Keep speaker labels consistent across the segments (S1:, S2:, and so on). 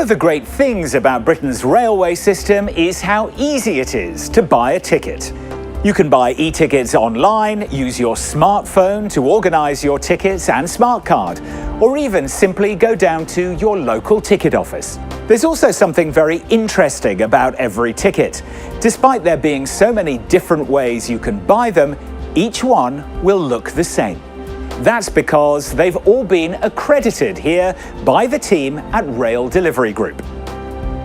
S1: One of the great things about Britain's railway system is how easy it is to buy a ticket. You can buy e-tickets online, use your smartphone to organise your tickets and smart card, or even simply go down to your local ticket office. There's also something very interesting about every ticket. Despite there being so many different ways you can buy them, each one will look the same. That's because they've all been accredited here by the team at Rail Delivery Group.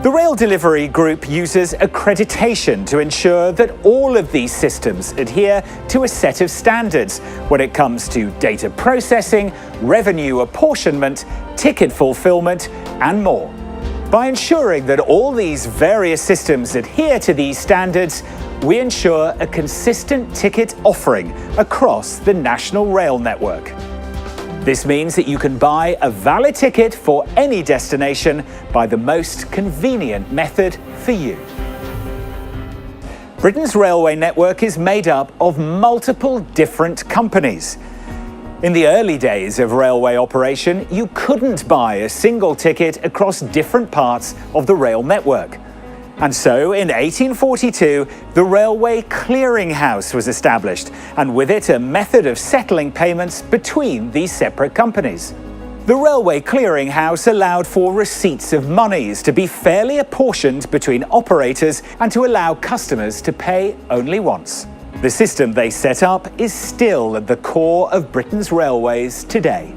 S1: The Rail Delivery Group uses accreditation to ensure that all of these systems adhere to a set of standards when it comes to data processing, revenue apportionment, ticket fulfillment, and more. By ensuring that all these various systems adhere to these standards, we ensure a consistent ticket offering across the national rail network. This means that you can buy a valid ticket for any destination by the most convenient method for you. Britain's railway network is made up of multiple different companies. In the early days of railway operation, you couldn't buy a single ticket across different parts of the rail network. And so, in 1842, the Railway Clearing House was established, and with it a method of settling payments between these separate companies. The Railway Clearing House allowed for receipts of monies to be fairly apportioned between operators and to allow customers to pay only once. The system they set up is still at the core of Britain's railways today.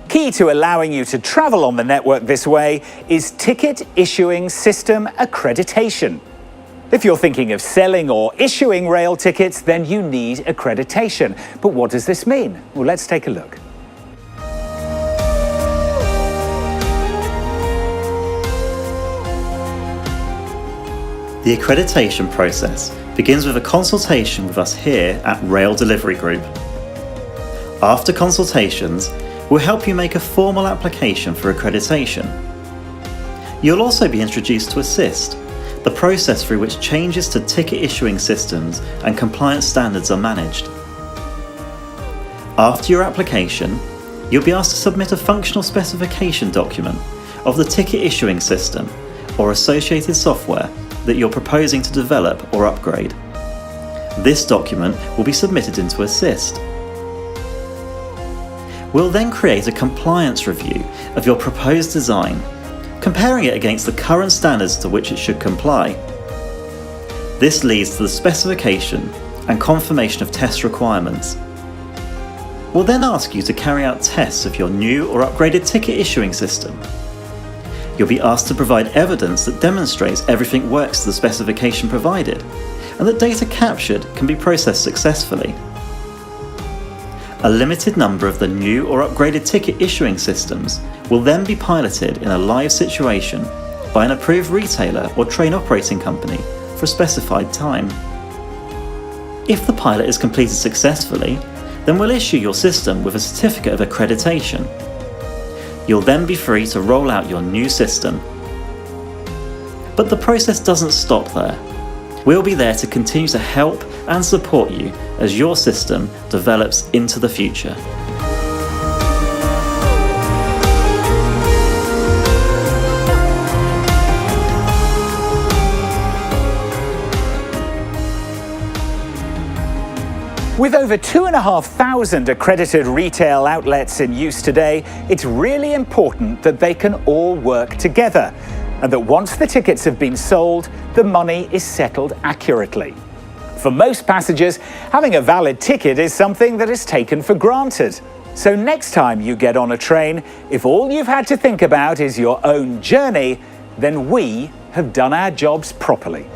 S1: Key to allowing you to travel on the network this way is Ticket Issuing System Accreditation. If you're thinking of selling or issuing rail tickets, then you need accreditation. But what does this mean? Well, let's take a look.
S2: The accreditation process begins with a consultation with us here at Rail Delivery Group. After consultations, we'll help you make a formal application for accreditation. You'll also be introduced to Assist, the process through which changes to ticket issuing systems and compliance standards are managed. After your application, you'll be asked to submit a functional specification document of the ticket issuing system or associated software that you're proposing to develop or upgrade. This document will be submitted into Assist. We'll then create a compliance review of your proposed design, comparing it against the current standards to which it should comply. This leads to the specification and confirmation of test requirements. We'll then ask you to carry out tests of your new or upgraded ticket issuing system. You'll be asked to provide evidence that demonstrates everything works to the specification provided, and that data captured can be processed successfully. A limited number of the new or upgraded ticket issuing systems will then be piloted in a live situation by an approved retailer or train operating company for a specified time. If the pilot is completed successfully, then we'll issue your system with a certificate of accreditation. You'll then be free to roll out your new system. But the process doesn't stop there. We'll be there to continue to help and support you as your system develops into the future.
S1: With over 2,500 accredited retail outlets in use today, it's really important that they can all work together, and that once the tickets have been sold, the money is settled accurately. For most passengers, having a valid ticket is something that is taken for granted. So next time you get on a train, if all you've had to think about is your own journey, then we have done our jobs properly.